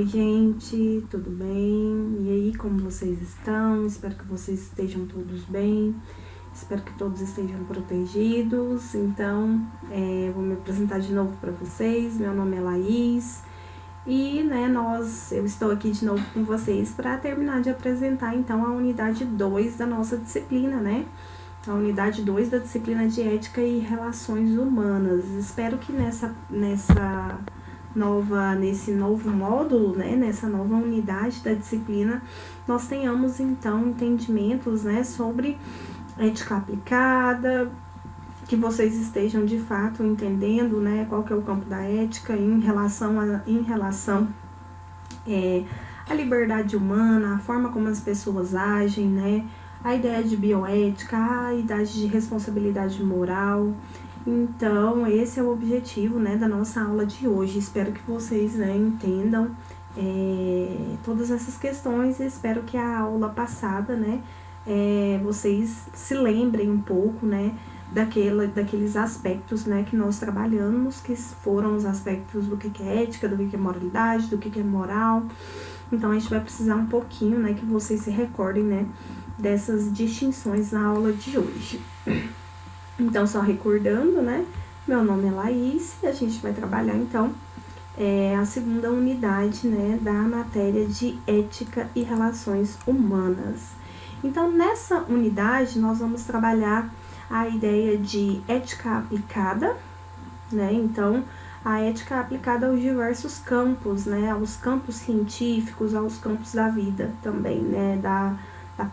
Oi, gente, tudo bem? E aí, como vocês estão? Espero que vocês estejam todos bem. Espero que todos estejam protegidos. Então, eu vou me apresentar de novo para vocês. Meu nome é Laís. E, eu estou aqui de novo com vocês para terminar de apresentar, então, a unidade 2 da nossa disciplina, né? A unidade 2 da disciplina de Ética e Relações Humanas. Espero que nesse novo módulo, né, nessa nova unidade da disciplina, nós tenhamos então entendimentos, né, sobre ética aplicada, que vocês estejam de fato entendendo, né, qual que é o campo da ética em relação à liberdade humana, a forma como as pessoas agem, né, a ideia de bioética, a ideia de responsabilidade moral. Então, esse é o objetivo, né, da nossa aula de hoje. Espero que vocês, né, entendam todas essas questões. Espero que a aula passada, né, vocês se lembrem um pouco, né, daqueles aspectos, né, que nós trabalhamos, que foram os aspectos do que é ética, do que é moralidade, do que é moral. Então, a gente vai precisar um pouquinho, né, que vocês se recordem, né, dessas distinções na aula de hoje. Então, só recordando, né, meu nome é Laís e a gente vai trabalhar, então, a segunda unidade, né, da matéria de Ética e Relações Humanas. Então, nessa unidade, nós vamos trabalhar a ideia de ética aplicada, né, então, a ética aplicada aos diversos campos, né, aos campos científicos, aos campos da vida também, né, da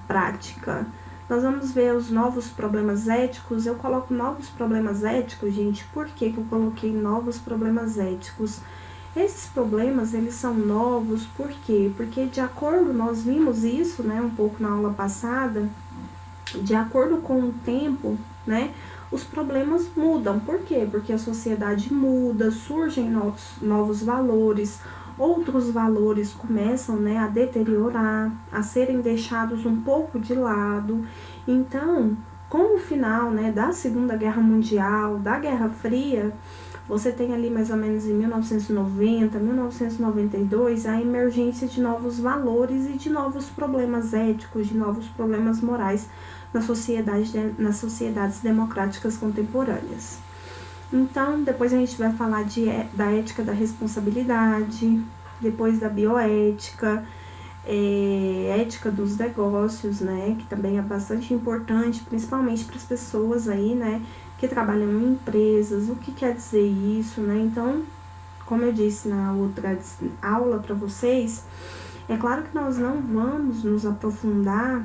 prática. Nós vamos ver os novos problemas éticos. Eu coloco novos problemas éticos, gente, por que eu coloquei novos problemas éticos? Esses problemas, eles são novos, por quê? Porque de acordo, nós vimos isso, né, um pouco na aula passada, de acordo com o tempo, né, os problemas mudam. Por quê? Porque a sociedade muda, surgem novos valores, outros valores começam, né, a deteriorar, a serem deixados um pouco de lado. Então, com o final, né, da Segunda Guerra Mundial, da Guerra Fria, você tem ali mais ou menos em 1990, 1992, a emergência de novos valores e de novos problemas éticos, de novos problemas morais nas sociedades democráticas contemporâneas. Então, depois a gente vai falar da ética da responsabilidade, depois da bioética, ética dos negócios, né, que também é bastante importante, principalmente para as pessoas aí, né, que trabalham em empresas. O que quer dizer isso, né? Então, como eu disse na outra aula para vocês, é claro que nós não vamos nos aprofundar,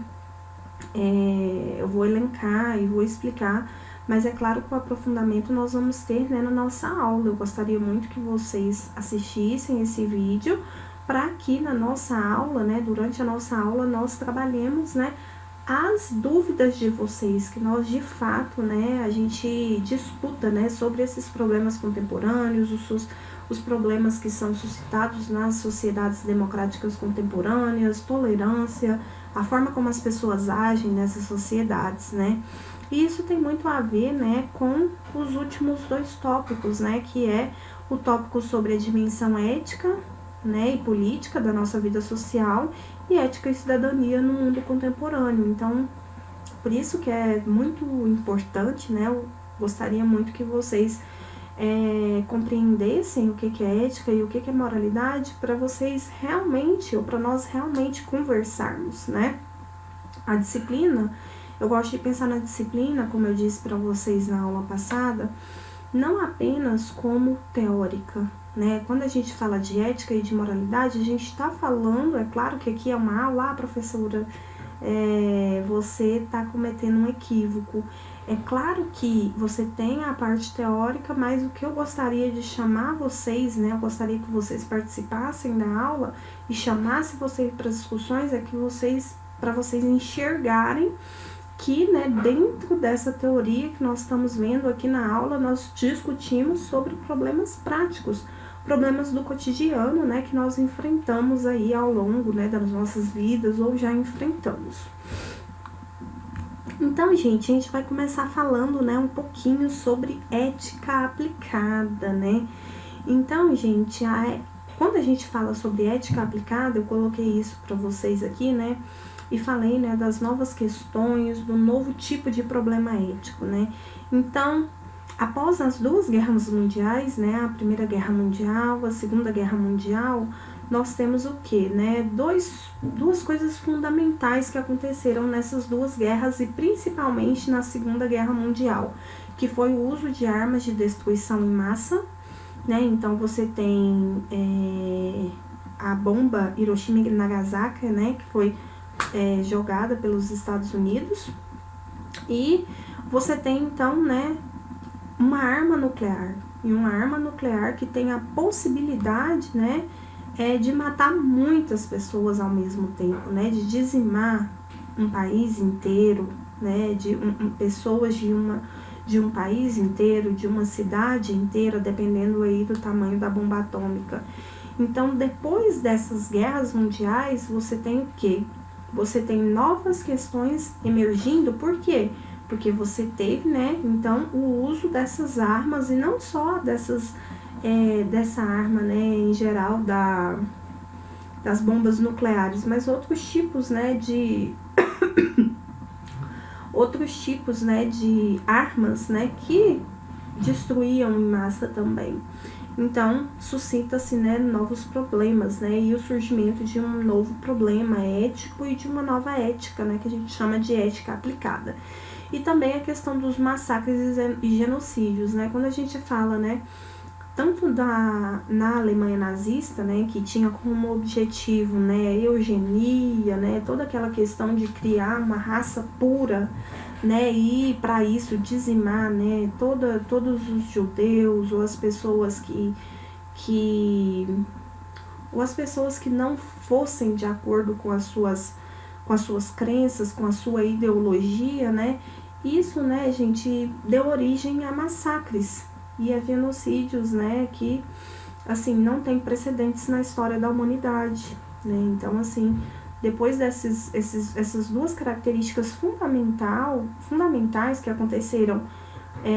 eu vou elencar e vou explicar, mas é claro que o aprofundamento nós vamos ter, né, na nossa aula. Eu gostaria muito que vocês assistissem esse vídeo para que na nossa aula, né, durante a nossa aula, nós trabalhemos, né, as dúvidas de vocês, que nós de fato, né, a gente disputa, né, sobre esses problemas contemporâneos, os problemas que são suscitados nas sociedades democráticas contemporâneas, tolerância, a forma como as pessoas agem nessas sociedades, né. E isso tem muito a ver, né, com os últimos dois tópicos, né, que é o tópico sobre a dimensão ética, né, e política da nossa vida social, e ética e cidadania no mundo contemporâneo. Então, por isso que é muito importante, né, eu gostaria muito que vocês compreendessem o que é ética e o que é moralidade, para vocês realmente, ou para nós realmente conversarmos, né. A disciplina, eu gosto de pensar na disciplina, como eu disse para vocês na aula passada, não apenas como teórica, né? Quando a gente fala de ética e de moralidade, a gente está falando, é claro que aqui é uma aula, professora, você está cometendo um equívoco. É claro que você tem a parte teórica, mas o que eu gostaria de chamar vocês, né? Eu gostaria que vocês participassem da aula e chamassem vocês para as discussões, para vocês enxergarem que, né, dentro dessa teoria que nós estamos vendo aqui na aula, nós discutimos sobre problemas práticos, problemas do cotidiano, né, que nós enfrentamos aí ao longo, né, das nossas vidas ou já enfrentamos. Então, gente, a gente vai começar falando, né, um pouquinho sobre ética aplicada, né. Então, gente, quando a gente fala sobre ética aplicada, eu coloquei isso para vocês aqui, né? E falei, né, das novas questões, do novo tipo de problema ético, né? Então, após as duas guerras mundiais, né, a Primeira Guerra Mundial, a Segunda Guerra Mundial, nós temos o que, né? Duas coisas fundamentais que aconteceram nessas duas guerras e principalmente na Segunda Guerra Mundial, que foi o uso de armas de destruição em massa, né? Então você tem a bomba Hiroshima e Nagasaki, né? Que foi jogada pelos Estados Unidos, e você tem então, né, uma arma nuclear, e uma arma nuclear que tem a possibilidade, né, de matar muitas pessoas ao mesmo tempo, né, de dizimar um país inteiro, né, de pessoas de um país inteiro, de uma cidade inteira, dependendo aí do tamanho da bomba atômica. Então, depois dessas guerras mundiais, você tem o quê? Você tem novas questões emergindo, por quê? Porque você teve, né, então, o uso dessas armas, e não só dessa arma, né, em geral, das bombas nucleares, mas outros tipos, né, de armas, né, que destruíam em massa também. Então, suscita-se, né, novos problemas, né, e o surgimento de um novo problema ético e de uma nova ética, né, que a gente chama de ética aplicada. E também a questão dos massacres e genocídios, né, quando a gente fala, né, tanto na Alemanha nazista, né, que tinha como objetivo, né, a eugenia, né, toda aquela questão de criar uma raça pura, né, e para isso dizimar, né, todos os judeus ou as pessoas ou as pessoas que não fossem de acordo com as suas crenças, com a sua ideologia, né, isso, né, gente, deu origem a massacres e a genocídios, né, que, assim, não tem precedentes na história da humanidade, né, então, assim, depois essas duas características fundamentais que aconteceram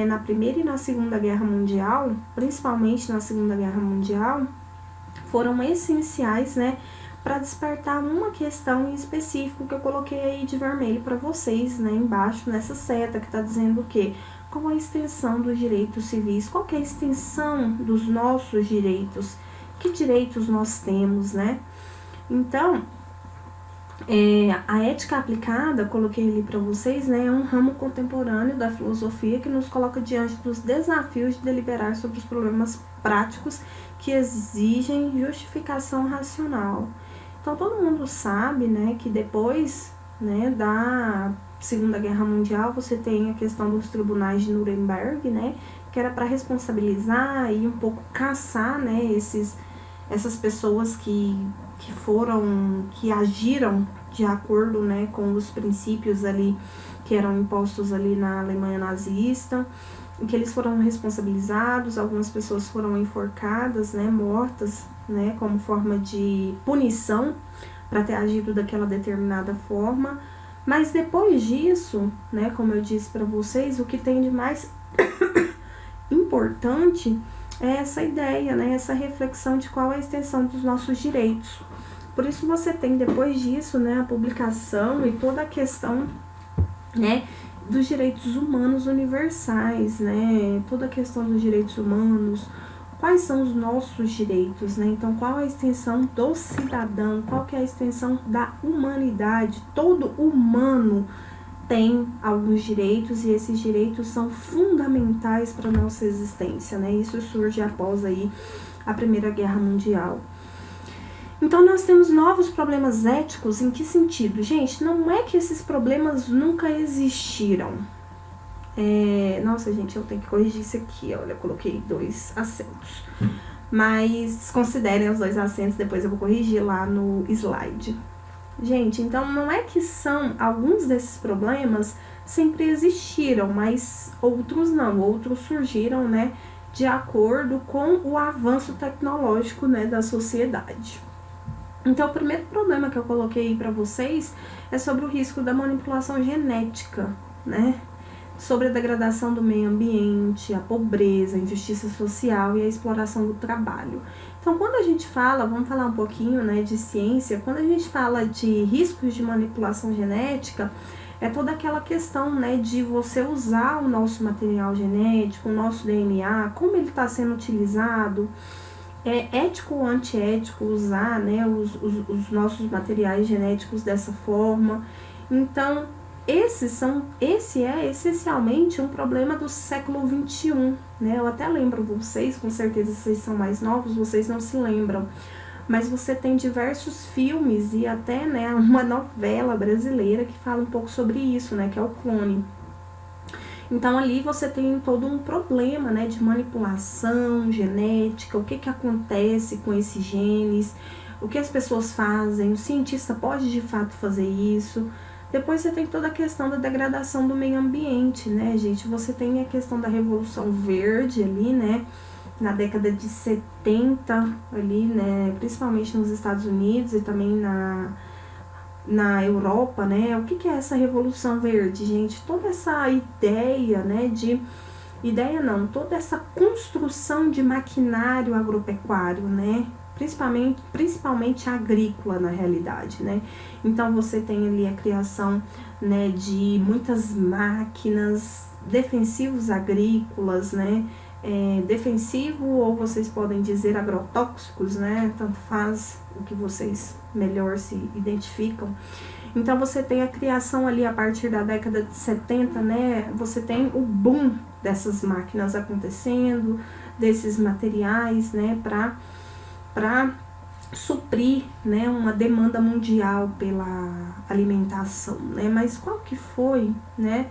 na Primeira e na Segunda Guerra Mundial, principalmente na Segunda Guerra Mundial, foram essenciais, né, para despertar uma questão em específico que eu coloquei aí de vermelho para vocês, né, embaixo nessa seta que está dizendo o quê? Qual a extensão dos direitos civis? Qual que é a extensão dos nossos direitos? Que direitos nós temos, né? Então, a ética aplicada, coloquei ali para vocês, né, é um ramo contemporâneo da filosofia que nos coloca diante dos desafios de deliberar sobre os problemas práticos que exigem justificação racional. Então, todo mundo sabe, né, que depois, né, da Segunda Guerra Mundial, você tem a questão dos tribunais de Nuremberg, né, que era para responsabilizar e um pouco caçar, né, essas pessoas que agiram de acordo, né, com os princípios ali que eram impostos ali na Alemanha nazista, em que eles foram responsabilizados, algumas pessoas foram enforcadas, né, mortas, né, como forma de punição para ter agido daquela determinada forma. Mas depois disso, né, como eu disse para vocês, o que tem de mais importante é essa ideia, né, essa reflexão de qual é a extensão dos nossos direitos. Por isso você tem depois disso, né, a publicação e toda a questão, né, dos direitos humanos universais, né, toda a questão dos direitos humanos, quais são os nossos direitos, né, então qual a extensão do cidadão, qual que é a extensão da humanidade, todo humano tem alguns direitos e esses direitos são fundamentais para a nossa existência, né, isso surge após aí a Primeira Guerra Mundial. Então, nós temos novos problemas éticos, em que sentido? Gente, não é que esses problemas nunca existiram. Nossa, gente, eu tenho que corrigir isso aqui, olha, eu coloquei 2 acentos. Mas considerem os 2 acentos, depois eu vou corrigir lá no slide. Gente, então não é que alguns desses problemas sempre existiram, mas outros não, outros surgiram, né, de acordo com o avanço tecnológico, né, da sociedade. Então, o primeiro problema que eu coloquei para vocês é sobre o risco da manipulação genética, né? Sobre a degradação do meio ambiente, a pobreza, a injustiça social e a exploração do trabalho. Então, Então, quando a gente fala, vamos falar um pouquinho, né, de ciência, quando a gente fala de riscos de manipulação genética, é toda aquela questão, né, de você usar o nosso material genético, o nosso DNA, como ele está sendo utilizado, é ético ou antiético usar, né, os nossos materiais genéticos dessa forma. Então, esse é essencialmente um problema do século XXI, né? Eu até lembro vocês, com certeza vocês são mais novos, vocês não se lembram, mas você tem diversos filmes e até, né, uma novela brasileira que fala um pouco sobre isso, né, que é o Clone. Então ali você tem todo um problema, né, de manipulação genética, o que acontece com esses genes, o que as pessoas fazem, o cientista pode de fato fazer isso. Depois você tem toda a questão da degradação do meio ambiente, né, gente? Você tem a questão da Revolução Verde ali, né, na década de 70 ali, né, principalmente nos Estados Unidos e também na Europa, né? O que é essa Revolução Verde, gente? Toda essa ideia, né, toda essa construção de maquinário agropecuário, né? Principalmente agrícola na realidade, né? Então você tem ali a criação, né, de muitas máquinas, defensivos agrícolas, né? Defensivo, ou vocês podem dizer agrotóxicos, né? Tanto faz o que vocês melhor se identificam. Então você tem a criação ali a partir da década de 70, né? Você tem o boom dessas máquinas acontecendo, desses materiais, né? Para suprir, né, uma demanda mundial pela alimentação, né? Mas qual que foi, né?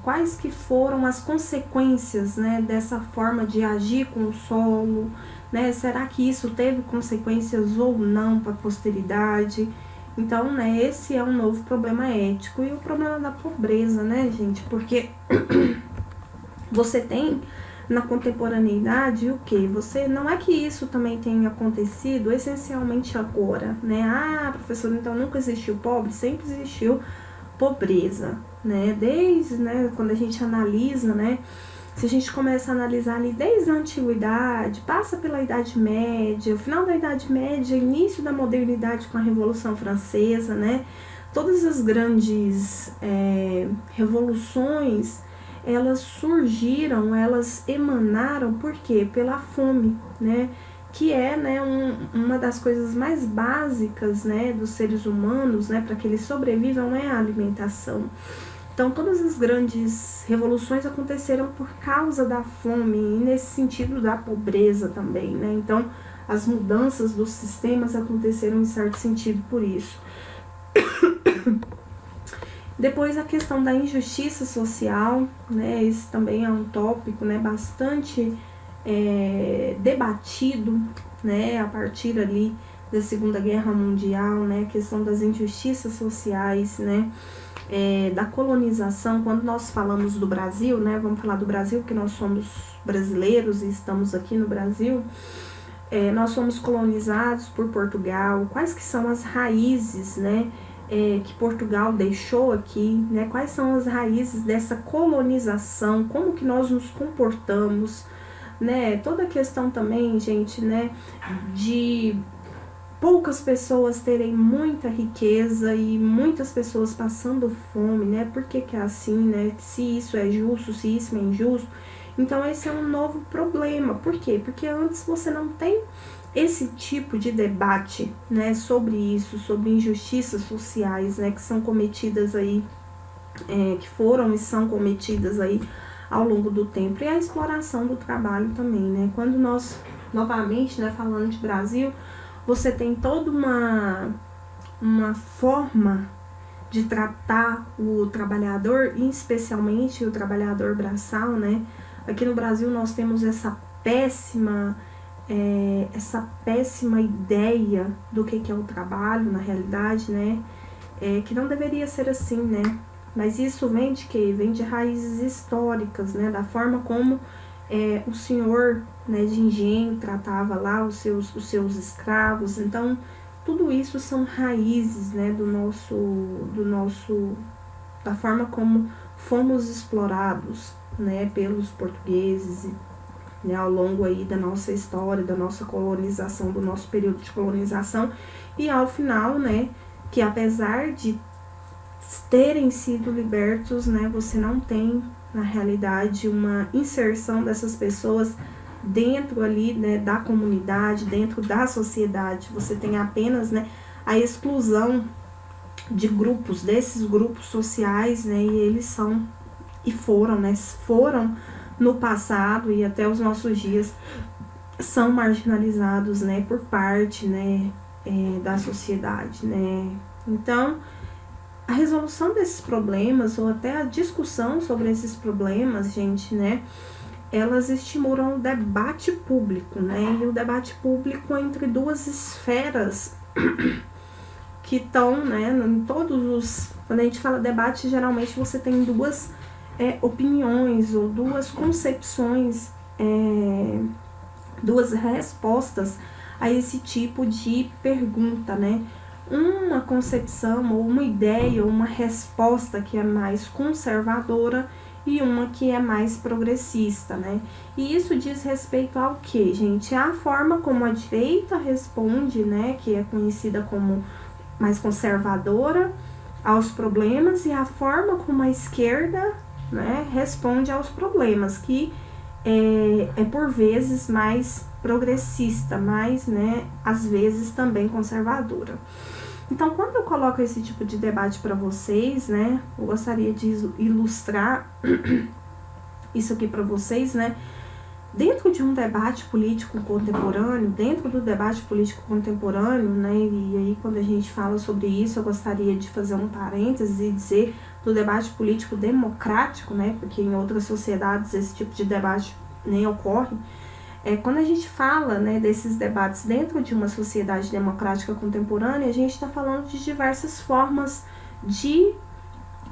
Quais que foram as consequências, né, dessa forma de agir com o solo, né? Será que isso teve consequências ou não para a posteridade? Então, né, esse é um novo problema ético e o problema da pobreza, né, gente? Porque você tem na contemporaneidade o que? Você, não é que isso também tenha acontecido essencialmente agora, né? Ah, professor, então nunca existiu pobre? Sempre existiu pobreza, né? Desde, né, quando a gente analisa, né, se a gente começa a analisar ali desde a antiguidade, passa pela Idade Média, o final da Idade Média, início da modernidade com a Revolução Francesa, né? Todas as grandes revoluções, elas surgiram, elas emanaram, por quê? Pela fome, né? Que é, né, uma das coisas mais básicas, né, dos seres humanos, né, para que eles sobrevivam, é a alimentação. Então, todas as grandes revoluções aconteceram por causa da fome e nesse sentido da pobreza também, né? Então, as mudanças dos sistemas aconteceram em certo sentido por isso. Depois a questão da injustiça social, né? Esse também é um tópico, né, bastante debatido, né, a partir ali da Segunda Guerra Mundial, né, a questão das injustiças sociais, né, da colonização. Quando nós falamos do Brasil, né, vamos falar do Brasil, porque nós somos brasileiros e estamos aqui no Brasil, nós fomos colonizados por Portugal. Quais que são as raízes, né, que Portugal deixou aqui, né, quais são as raízes dessa colonização, como que nós nos comportamos, né, toda a questão também, gente, né, de poucas pessoas terem muita riqueza e muitas pessoas passando fome, né, por que é assim, né, se isso é justo, se isso é injusto. Então esse é um novo problema, por quê? Porque antes você não tem esse tipo de debate, né, sobre isso, sobre injustiças sociais, né, que são cometidas aí, que foram e são cometidas aí ao longo do tempo, e a exploração do trabalho também, né? Quando nós, novamente, né, falando de Brasil, você tem toda uma forma de tratar o trabalhador, e especialmente o trabalhador braçal, né? Aqui no Brasil nós temos essa péssima ideia do que é o trabalho, na realidade, né? Que não deveria ser assim, né? Mas isso vem de quê? Vem de raízes históricas, né? Da forma como o senhor, né, de engenho tratava lá os seus escravos. Então, tudo isso são raízes, né, da forma como fomos explorados, né, pelos portugueses né, ao longo aí da nossa história, da nossa colonização, do nosso período de colonização, e ao final, né, que apesar de terem sido libertos, né, você não tem, na realidade, uma inserção dessas pessoas dentro ali, né, da comunidade, dentro da sociedade. Você tem apenas, né, a exclusão de grupos, desses grupos sociais, né, e eles são, e foram, né, foram no passado e até os nossos dias, são marginalizados, né, por parte, né, da sociedade, né. Então, a resolução desses problemas, ou até a discussão sobre esses problemas, gente, né, elas estimulam o debate público, né, e o debate público entre duas esferas que estão, né, em todos os... Quando a gente fala debate, geralmente você tem duas opiniões ou duas concepções, duas respostas a esse tipo de pergunta, né? Uma concepção ou uma ideia ou uma resposta que é mais conservadora e uma que é mais progressista, né? E isso diz respeito ao que, gente? A forma como a direita responde, né, que é conhecida como mais conservadora, aos problemas, e a forma como a esquerda, né, responde aos problemas, que é por vezes mais progressista, mas, né, às vezes também conservadora. Então, quando eu coloco esse tipo de debate para vocês, né, eu gostaria de ilustrar isso aqui para vocês, né, dentro de um debate político contemporâneo, dentro do debate político contemporâneo, né, e aí quando a gente fala sobre isso, eu gostaria de fazer um parênteses e dizer do debate político democrático, né, porque em outras sociedades esse tipo de debate nem ocorre. Quando a gente fala, né, desses debates dentro de uma sociedade democrática contemporânea, a gente está falando de diversas formas de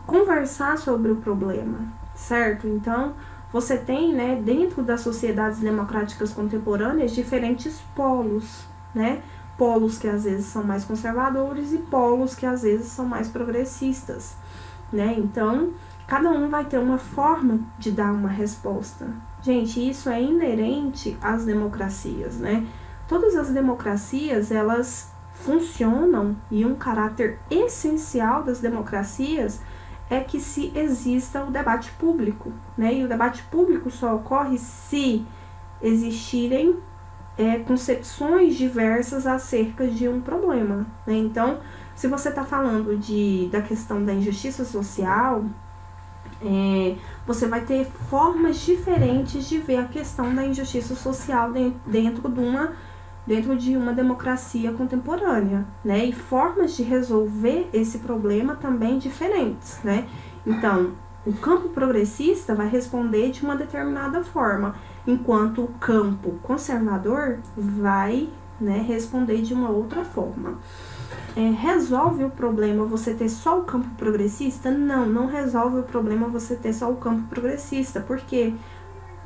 conversar sobre o problema, certo? Então, você tem, né, dentro das sociedades democráticas contemporâneas, diferentes polos, né? Polos que às vezes são mais conservadores e polos que às vezes são mais progressistas, né? Então, cada um vai ter uma forma de dar uma resposta. Gente, isso é inerente às democracias, né? Todas as democracias, elas funcionam, e um caráter essencial das democracias é que se exista o debate público, né? E o debate público só ocorre se existirem concepções diversas acerca de um problema, né? Então, se você está falando da questão da injustiça social, você vai ter formas diferentes de ver a questão da injustiça social dentro de uma democracia contemporânea, né? E formas de resolver esse problema também diferentes, né? Então, o campo progressista vai responder de uma determinada forma, enquanto o campo conservador vai, né, responder de uma outra forma. Resolve o problema você ter só o campo progressista? Não, não resolve o problema você ter só o campo progressista, porque,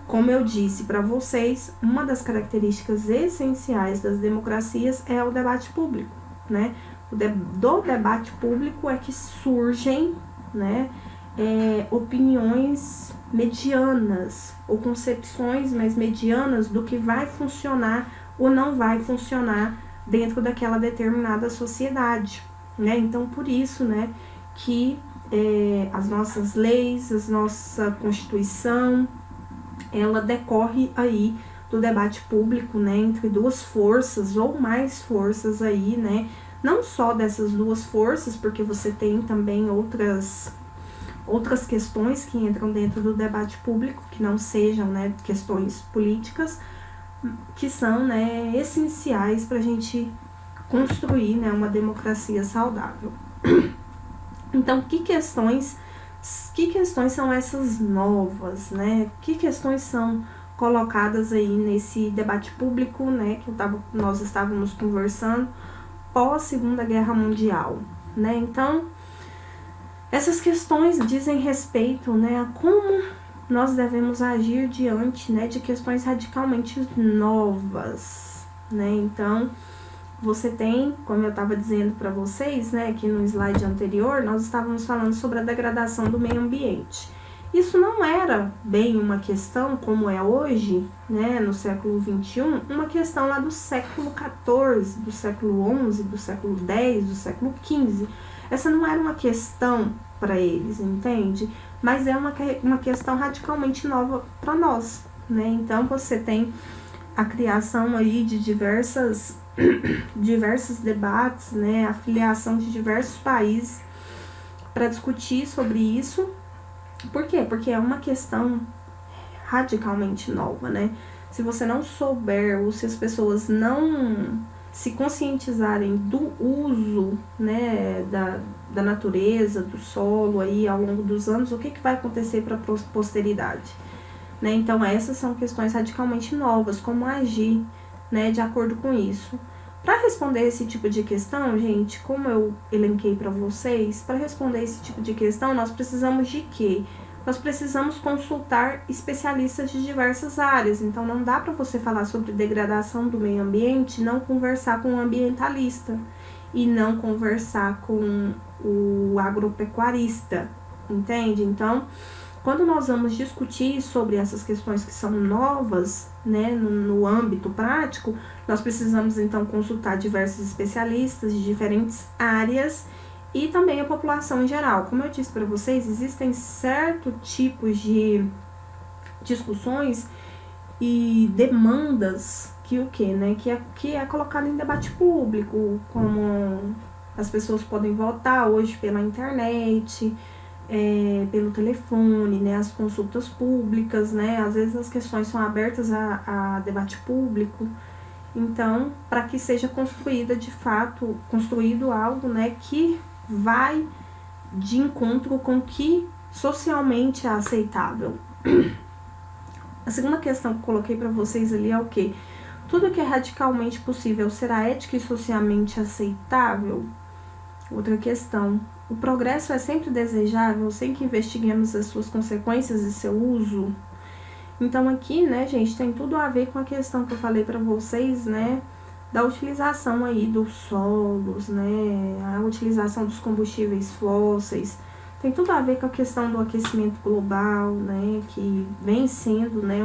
como eu disse para vocês, uma das características essenciais das democracias é o debate público, né? Do debate público é que surgem, né, opiniões medianas, ou concepções mais medianas do que vai funcionar ou não vai funcionar dentro daquela determinada sociedade, né? Então, por isso, né, que as nossas leis, a nossa Constituição, ela decorre aí do debate público, né, entre duas forças ou mais forças aí, né? Não só dessas duas forças, porque você tem também outras questões que entram dentro do debate público, que não sejam, né, questões políticas, que são, né, essenciais para a gente construir, né, uma democracia saudável. Então, que questões são essas novas, né? Que questões são colocadas aí nesse debate público, né, que nós estávamos conversando pós Segunda Guerra Mundial, né? Então, essas questões dizem respeito, né, a como nós devemos agir diante, né, de questões radicalmente novas, né? Então, você tem, como eu estava dizendo para vocês, né, aqui no slide anterior, nós estávamos falando sobre a degradação do meio ambiente. Isso não era bem uma questão como é hoje, né, no século XXI, uma questão lá do século XIV, do século XI, do século X, do século XV. Essa não era uma questão para eles, entende? Mas é uma questão radicalmente nova para nós, né? Então você tem a criação aí de diversos debates, né? A filiação de diversos países para discutir sobre isso. Por quê? Porque é uma questão radicalmente nova, né? Se você não souber ou se as pessoas não se conscientizarem do uso, né, da natureza, do solo aí ao longo dos anos, o que vai acontecer para a posteridade? Né? Então essas são questões radicalmente novas, como agir, né, de acordo com isso. Para responder esse tipo de questão, gente, como eu elenquei para vocês, para responder esse tipo de questão, nós precisamos de quê? Nós precisamos consultar especialistas de diversas áreas. Então, não dá para você falar sobre degradação do meio ambiente, não conversar com um ambientalista e não conversar com o agropecuarista, entende? Então, quando nós vamos discutir sobre essas questões que são novas, né, no âmbito prático, nós precisamos então consultar diversos especialistas de diferentes áreas e também a população em geral. Como eu disse para vocês, existem certos tipos de discussões e demandas que o quê, né, que é colocado em debate público, como as pessoas podem votar hoje pela internet, pelo telefone, né, as consultas públicas, né, às vezes as questões são abertas a debate público. Então, para que seja construído algo, né, que vai de encontro com o que socialmente é aceitável. A segunda questão que eu coloquei para vocês ali é o quê? Tudo que é radicalmente possível será ética e socialmente aceitável? Outra questão. O progresso é sempre desejável sem que investiguemos as suas consequências e seu uso? Então aqui, né, gente, tem tudo a ver com a questão que eu falei para vocês, né, da utilização aí dos solos, né, a utilização dos combustíveis fósseis, tem tudo a ver com a questão do aquecimento global, né, que vem sendo, né,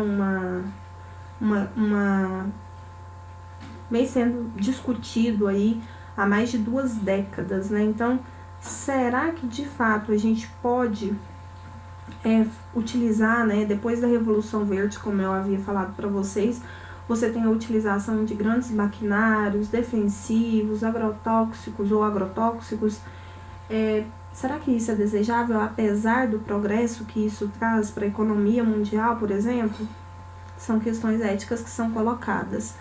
vem sendo discutido aí há mais de 2 décadas, né, então, será que de fato a gente pode utilizar, né, depois da Revolução Verde, como eu havia falado para vocês, você tem a utilização de grandes maquinários defensivos, agrotóxicos ou agrotóxicos. Será que isso é desejável, apesar do progresso que isso traz para a economia mundial, por exemplo? São questões éticas que são colocadas.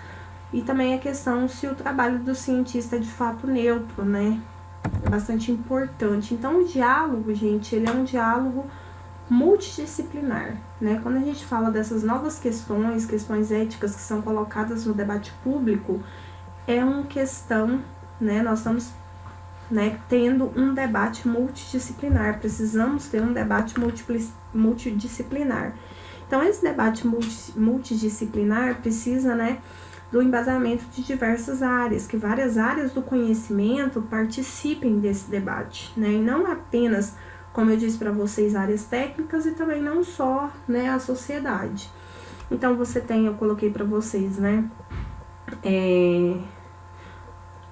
E também a questão se o trabalho do cientista é de fato neutro, né? É bastante importante. Então, o diálogo, gente, ele é um diálogo multidisciplinar, né? Quando a gente fala dessas novas questões éticas que são colocadas no debate público, é uma questão, né? Nós estamos, né, tendo um debate multidisciplinar, precisamos ter um debate multidisciplinar. Então, esse debate multidisciplinar precisa, né, do embasamento de diversas áreas, que várias áreas do conhecimento participem desse debate, né? E não apenas, como eu disse para vocês, áreas técnicas e também não só, né, a sociedade. Então, você tem, eu coloquei para vocês, né,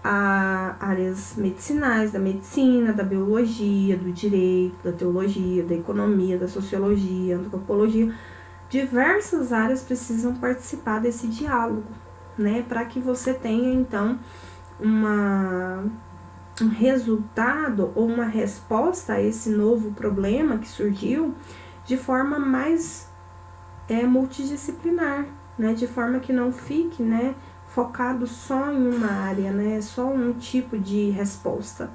áreas medicinais, da medicina, da biologia, do direito, da teologia, da economia, da sociologia, antropologia. Diversas áreas precisam participar desse diálogo, né, para que você tenha, então, um resultado ou uma resposta a esse novo problema que surgiu de forma mais multidisciplinar, né, de forma que não fique, né, focado só em uma área, né, só um tipo de resposta.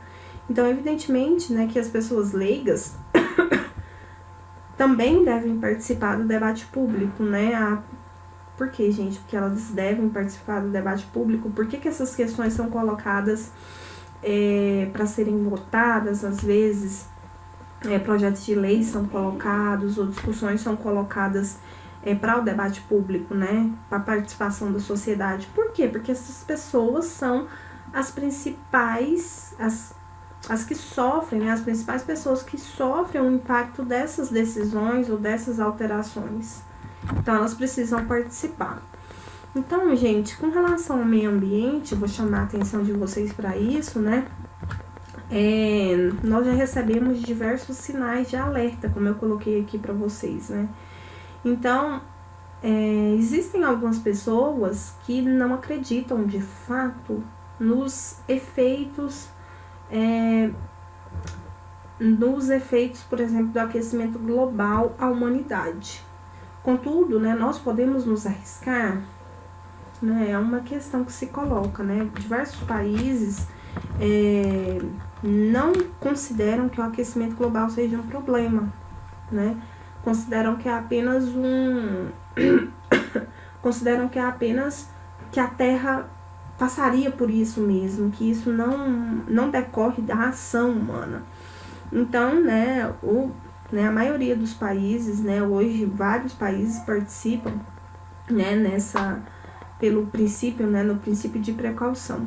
Então, evidentemente, né, que as pessoas leigas também devem participar do debate público, né? Por quê, gente? Porque elas devem participar do debate público. Por que essas questões são colocadas para serem votadas, às vezes, projetos de lei são colocados ou discussões são colocadas para o debate público, né? Para a participação da sociedade. Por quê? Porque essas pessoas são as principais, as que sofrem, né, as principais pessoas que sofrem o impacto dessas decisões ou dessas alterações. Então, elas precisam participar. Então, gente, com relação ao meio ambiente, vou chamar a atenção de vocês para isso, né? Nós já recebemos diversos sinais de alerta, como eu coloquei aqui para vocês, né? Então, existem algumas pessoas que não acreditam de fato nos efeitos, por exemplo, do aquecimento global à humanidade. Contudo, né, nós podemos nos arriscar, né? É uma questão que se coloca, né? Diversos países não consideram que o aquecimento global seja um problema, né? Consideram que é apenas consideram que é apenas que a Terra passaria por isso mesmo, que isso não decorre da ação humana. Então, né, a maioria dos países, né, hoje vários países participam, né, pelo princípio, né, no princípio de precaução.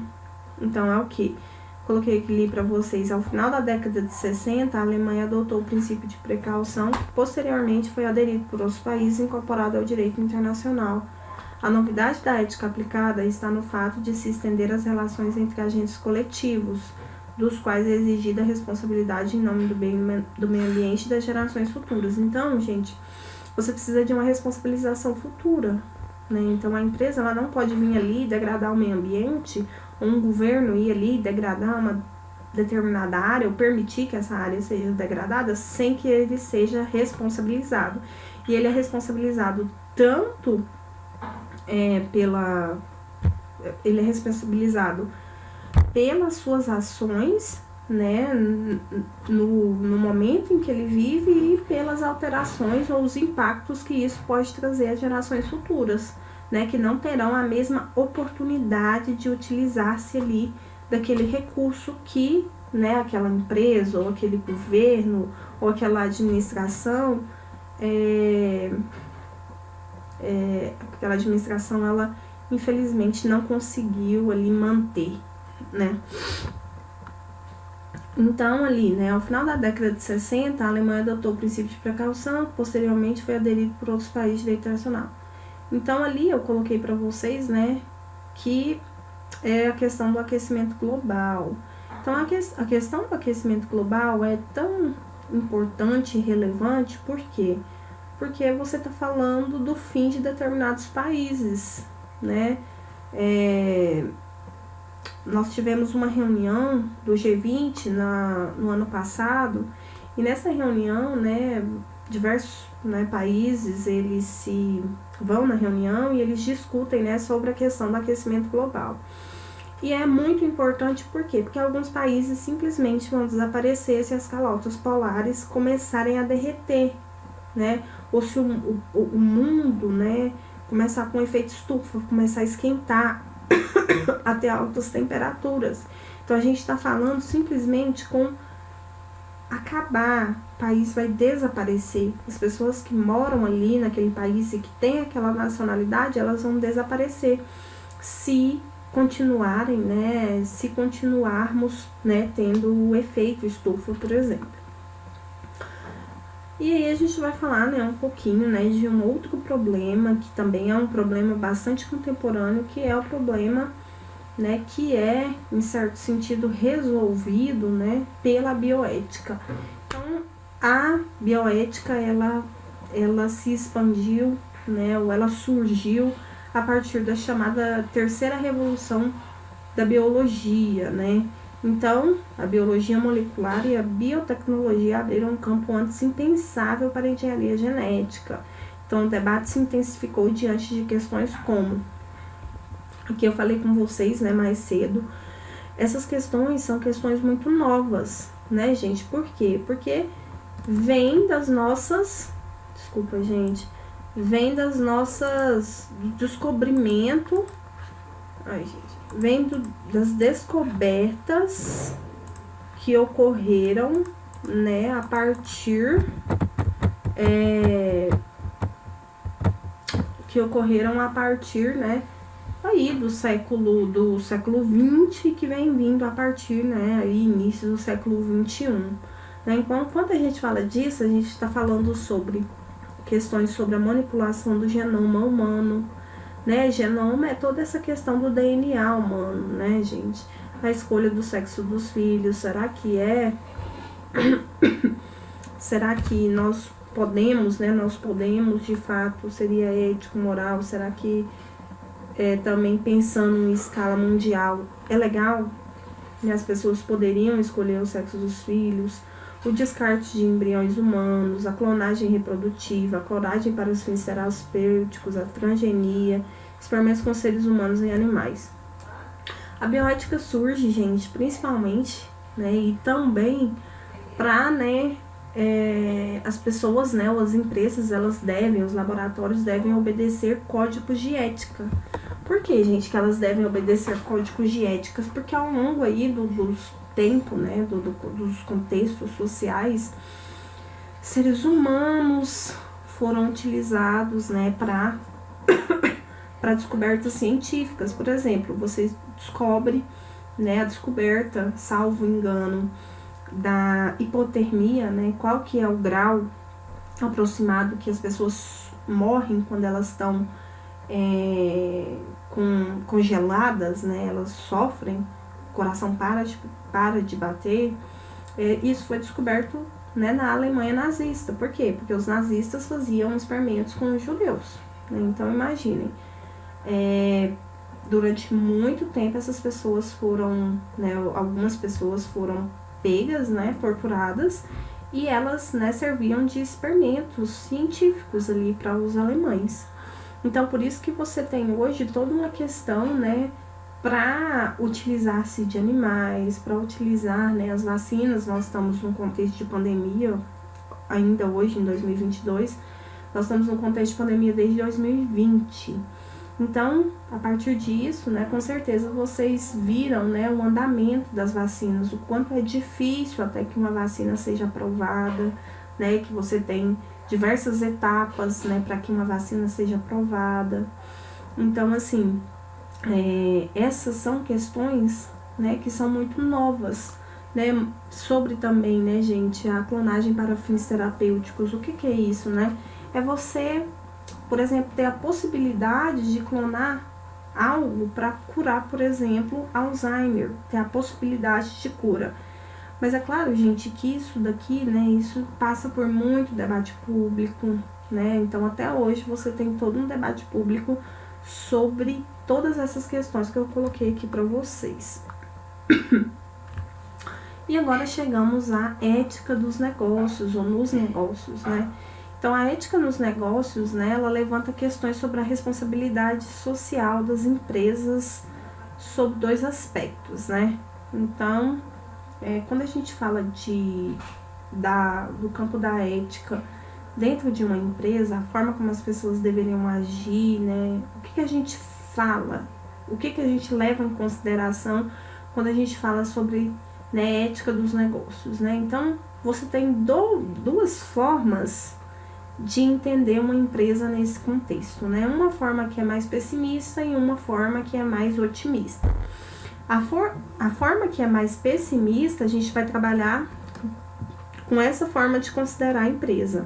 Então, é o que? Coloquei aqui para vocês, ao final da década de 60, a Alemanha adotou o princípio de precaução, que posteriormente foi aderido por outros países e incorporado ao direito internacional. A novidade da ética aplicada está no fato de se estender as relações entre agentes coletivos, dos quais é exigida a responsabilidade em nome do meio ambiente e das gerações futuras. Então, gente, você precisa de uma responsabilização futura, né? Então, a empresa ela não pode vir ali degradar o meio ambiente, ou um governo ir ali degradar uma determinada área, ou permitir que essa área seja degradada, sem que ele seja responsabilizado. E ele é responsabilizado tanto ele é responsabilizado pelas suas ações, né, no momento em que ele vive e pelas alterações ou os impactos que isso pode trazer às gerações futuras, né, que não terão a mesma oportunidade de utilizar-se ali daquele recurso que, né, aquela empresa ou aquele governo ou aquela administração, aquela administração ela infelizmente não conseguiu ali manter, né? Então, ali, né, ao final da década de 60, a Alemanha adotou o princípio de precaução, que posteriormente foi aderido por outros países de direito internacional. Então, ali eu coloquei para vocês, né, que é a questão do aquecimento global. Então, a questão do aquecimento global é tão importante e relevante, por quê? Porque você está falando do fim de determinados países, né? Nós tivemos uma reunião do G20 no ano passado, e nessa reunião, né, diversos, né, países, eles se vão na reunião e eles discutem, né, sobre a questão do aquecimento global. E é muito importante, por quê? Porque alguns países simplesmente vão desaparecer se as calotas polares começarem a derreter, né? Ou se o mundo, né, começar com efeito estufa, começar a esquentar até altas temperaturas. Então, a gente está falando simplesmente com acabar, o país vai desaparecer. As pessoas que moram ali naquele país e que têm aquela nacionalidade, elas vão desaparecer se continuarem, né, se continuarmos, né, tendo o efeito estufa, por exemplo. E aí a gente vai falar, né, um pouquinho, né, de um outro problema, que também é um problema bastante contemporâneo, que é o problema, né, que é, em certo sentido, resolvido, né, pela bioética. Então, a bioética, ela se expandiu, né, ou ela surgiu a partir da chamada terceira revolução da biologia, né. Então, a biologia molecular e a biotecnologia abriram um campo antes impensável para a engenharia genética. Então, o debate se intensificou diante de questões como, que eu falei com vocês, né, mais cedo. Essas questões são questões muito novas, né, gente? Por quê? Porque vem das nossas... Desculpa, gente. Vem das nossas... descobrimento... Ai, gente. Vem das descobertas que ocorreram, né, a partir né, aí do século XX, que vem vindo a partir, né, aí, início do século XXI. Né? Então, quando a gente fala disso, a gente está falando sobre questões sobre a manipulação do genoma humano, né? Genoma é toda essa questão do DNA humano, né, gente? A escolha do sexo dos filhos, será que nós podemos, né? Nós podemos, de fato, seria ético, moral? Será que também pensando em escala mundial é legal? E as pessoas poderiam escolher o sexo dos filhos? O descarte de embriões humanos, a clonagem reprodutiva, a clonagem para os fins terapêuticos, a transgenia, experimentos com seres humanos e animais. A bioética surge, gente, principalmente, né, e também para, né, as pessoas, né, ou as empresas, os laboratórios devem obedecer códigos de ética. Por que, gente, que elas devem obedecer códigos de ética? Porque ao longo aí dos tempo, né, dos contextos sociais, seres humanos foram utilizados, né, para descobertas científicas. Por exemplo, você descobre, né, a descoberta, salvo engano, da hipotermia, né, qual que é o grau aproximado que as pessoas morrem quando elas estão congeladas, né, elas sofrem, o coração para de bater. Isso foi descoberto, né, na Alemanha nazista. Por quê? Porque os nazistas faziam experimentos com os judeus, né? Então imaginem, durante muito tempo essas pessoas foram, né, algumas pessoas foram pegas, né, torturadas, e elas, né, serviam de experimentos científicos ali para os alemães. Então por isso que você tem hoje toda uma questão, né, para utilizar-se de animais, para utilizar, né, as vacinas. Nós estamos num contexto de pandemia, ainda hoje, em 2022, nós estamos num contexto de pandemia desde 2020. Então, a partir disso, né, com certeza vocês viram, né, o andamento das vacinas, o quanto é difícil até que uma vacina seja aprovada, né, que você tem diversas etapas, né, para que uma vacina seja aprovada. Então, assim, essas são questões, né, que são muito novas, né, sobre também, né, gente, a clonagem para fins terapêuticos. O que é isso, né? É você, por exemplo, ter a possibilidade de clonar algo para curar, por exemplo, Alzheimer, ter a possibilidade de cura. Mas é claro, gente, que isso daqui, né, isso passa por muito debate público, né? Então, até hoje você tem todo um debate público sobre todas essas questões que eu coloquei aqui para vocês. E agora chegamos à ética dos negócios, ou nos negócios, né? Então, a ética nos negócios, né, ela levanta questões sobre a responsabilidade social das empresas sob dois aspectos, né? Então, quando a gente fala do campo da ética dentro de uma empresa, a forma como as pessoas deveriam agir, né? O que a gente fala, o que a gente leva em consideração quando a gente fala sobre, né, ética dos negócios, né? Então, você tem duas formas de entender uma empresa nesse contexto, né? Uma forma que é mais pessimista e uma forma que é mais otimista. A forma que é mais pessimista, a gente vai trabalhar com essa forma de considerar a empresa.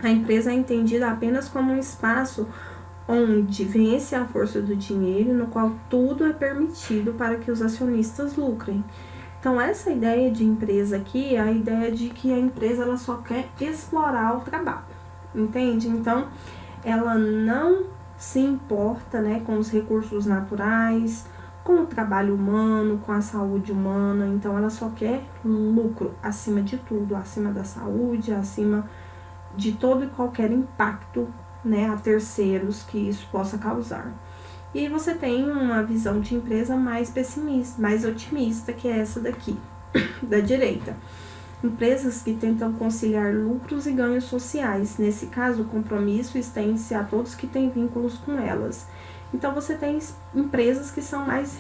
A empresa é entendida apenas como um espaço onde vence a força do dinheiro, no qual tudo é permitido para que os acionistas lucrem. Então, essa ideia de empresa aqui é a ideia de que a empresa ela só quer explorar o trabalho, entende? Então, ela não se importa, né, com os recursos naturais, com o trabalho humano, com a saúde humana. Então, ela só quer lucro acima de tudo, acima da saúde, acima de todo e qualquer impacto, né, a terceiros que isso possa causar. E você tem uma visão de empresa mais pessimista, mais otimista, que é essa daqui, da direita. Empresas que tentam conciliar lucros e ganhos sociais. Nesse caso, o compromisso estende-se a todos que têm vínculos com elas. Então, você tem empresas que são mais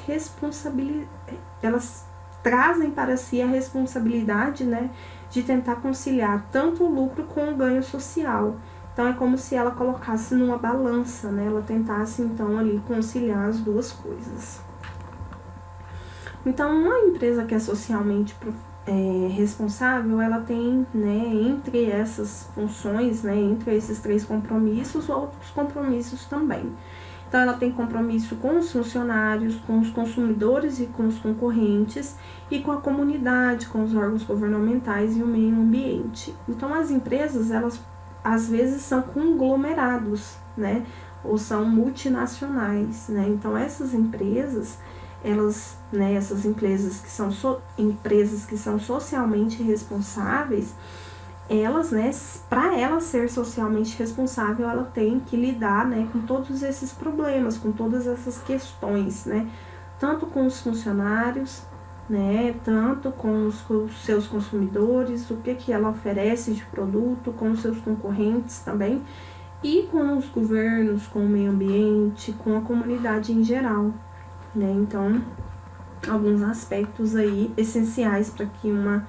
elas trazem para si a responsabilidade, né, de tentar conciliar tanto o lucro com o ganho social. Então, é como se ela colocasse numa balança, né? Ela tentasse, então, ali conciliar as duas coisas. Então, uma empresa que é socialmente responsável, ela tem, né, entre essas funções, né, entre esses 3 compromissos, outros compromissos também. Então, ela tem compromisso com os funcionários, com os consumidores e com os concorrentes, e com a comunidade, com os órgãos governamentais e o meio ambiente. Então, as empresas, elas às vezes são conglomerados, né, ou são multinacionais, né. Então, essas empresas, elas, né, essas empresas que são socialmente responsáveis, elas, né, para ela ser socialmente responsável, ela tem que lidar, né, com todos esses problemas, com todas essas questões, né, tanto com os funcionários, né, tanto com os seus consumidores, o que ela oferece de produto, com os seus concorrentes também, e com os governos, com o meio ambiente, com a comunidade em geral, né. Então, alguns aspectos aí essenciais para que uma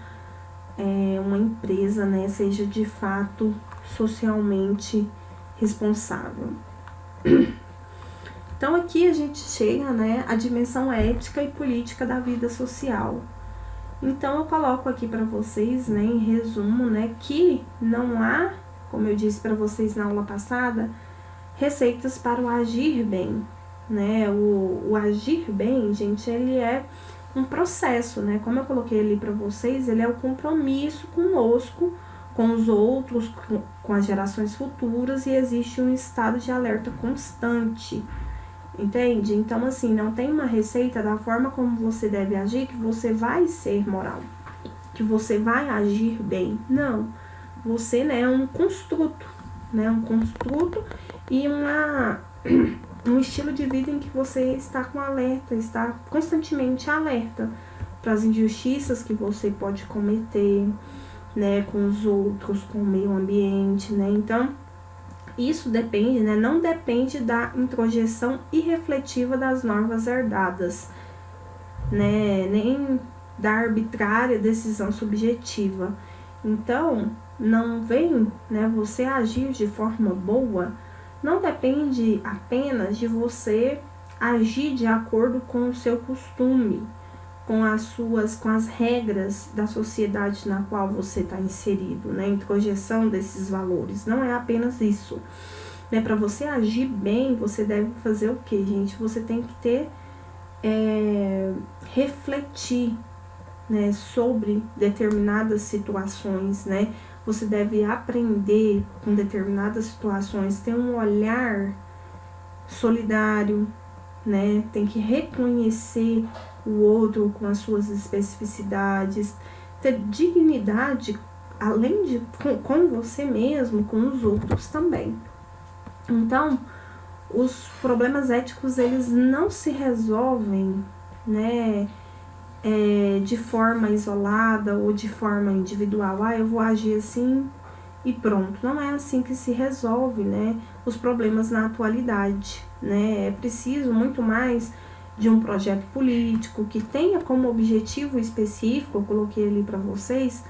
empresa, né, seja de fato socialmente responsável. Então, aqui a gente chega, né, à dimensão ética e política da vida social. Então, eu coloco aqui para vocês, né, em resumo, né, que não há, como eu disse para vocês na aula passada, receitas para o agir bem, né. O agir bem, gente, ele é um processo, né? Como eu coloquei ali para vocês, ele é o compromisso conosco, com os outros, com as gerações futuras, e existe um estado de alerta constante, entende? Então, assim, não tem uma receita da forma como você deve agir que você vai ser moral, que você vai agir bem. Não, você, né, é um construto, né? Um construto e um estilo de vida em que você está com alerta, está constantemente alerta para as injustiças que você pode cometer, né, com os outros, com o meio ambiente, né. Então, isso depende, né, não depende da introjeção irrefletiva das normas herdadas, né, nem da arbitrária decisão subjetiva. Então, não vem, né, você agir de forma boa, não depende apenas de você agir de acordo com o seu costume, com as regras da sociedade na qual você está inserido, né? Introjeção desses valores. Não é apenas isso. Né? Para você agir bem, você deve fazer o quê, gente? Você tem que ter, refletir, né, sobre determinadas situações, né? Você deve aprender com determinadas situações, ter um olhar solidário, né? Tem que reconhecer o outro com as suas especificidades, ter dignidade, além de com você mesmo, com os outros também. Então, os problemas éticos, eles não se resolvem, né, de forma isolada ou de forma individual. Eu vou agir assim e pronto. Não é assim que se resolve, né, os problemas na atualidade, né. É preciso muito mais de um projeto político que tenha como objetivo específico, eu coloquei ali para vocês,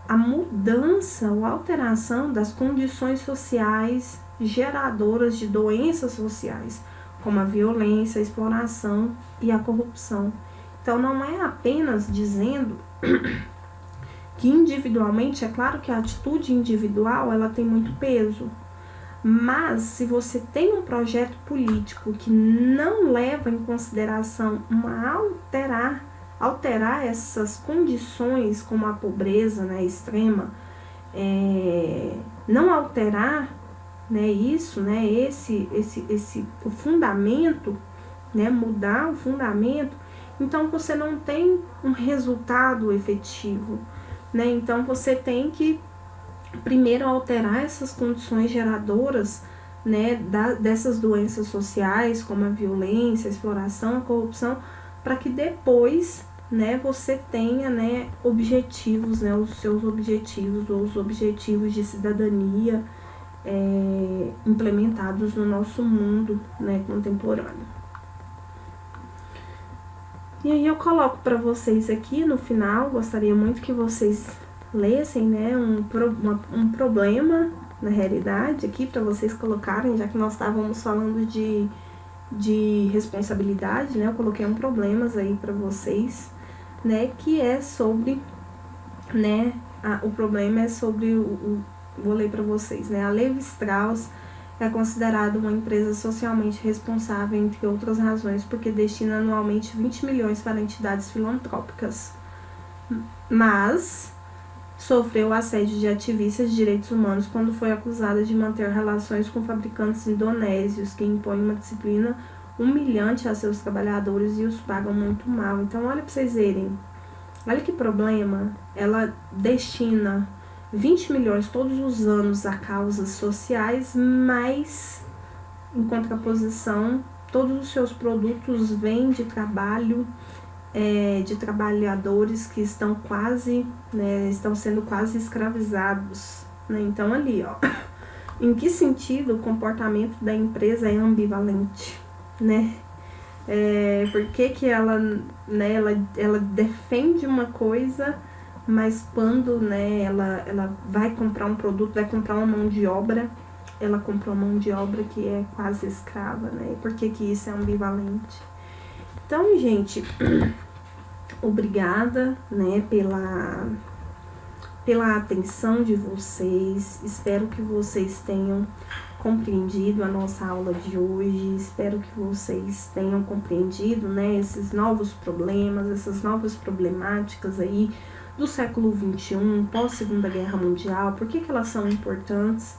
a mudança ou alteração das condições sociais geradoras de doenças sociais, como a violência, a exploração e a corrupção. Então, não é apenas dizendo que individualmente, é claro que a atitude individual, ela tem muito peso, mas se você tem um projeto político que não leva em consideração alterar essas condições, como a pobreza, né, extrema, não alterar, né, isso, né, o fundamento, né, mudar o fundamento, então você não tem um resultado efetivo, né? Então você tem que primeiro alterar essas condições geradoras, né, dessas doenças sociais, como a violência, a exploração, a corrupção, para que depois, né, você tenha, né, objetivos, né, os seus objetivos, ou os objetivos de cidadania implementados no nosso mundo, né, contemporâneo. E aí eu coloco para vocês aqui no final, gostaria muito que vocês lessem, né, um problema na realidade, aqui para vocês colocarem, já que nós estávamos falando de responsabilidade, né? Eu coloquei um problemas aí para vocês, né? Que é sobre, né? O problema é sobre vou ler para vocês, né? A Levi Strauss é considerada uma empresa socialmente responsável, entre outras razões, porque destina anualmente 20 milhões para entidades filantrópicas. Mas sofreu assédio de ativistas de direitos humanos quando foi acusada de manter relações com fabricantes indonésios que impõem uma disciplina humilhante a seus trabalhadores e os pagam muito mal. Então, olha para vocês verem, olha que problema. Ela destina 20 milhões todos os anos a causas sociais, mas, em contraposição, todos os seus produtos vêm de trabalho, de trabalhadores que estão quase, né, estão sendo quase escravizados, né? Então, ali, ó, em que sentido o comportamento da empresa é ambivalente, né? Por que ela, né, ela defende uma coisa, mas quando, né, ela vai comprar um produto, vai comprar uma mão de obra, ela comprou uma mão de obra que é quase escrava, né? Por que isso é ambivalente? Então, gente, obrigada, né, pela atenção de vocês. Espero que vocês tenham compreendido a nossa aula de hoje. Espero que vocês tenham compreendido, né, esses novos problemas, essas novas problemáticas aí do século XXI, pós-Segunda Guerra Mundial, por que elas são importantes.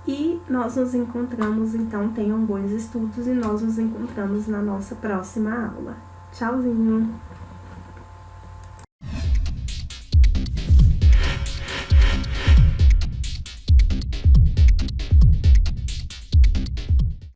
E nós nos encontramos, então, tenham bons estudos e nós nos encontramos na nossa próxima aula. Tchauzinho!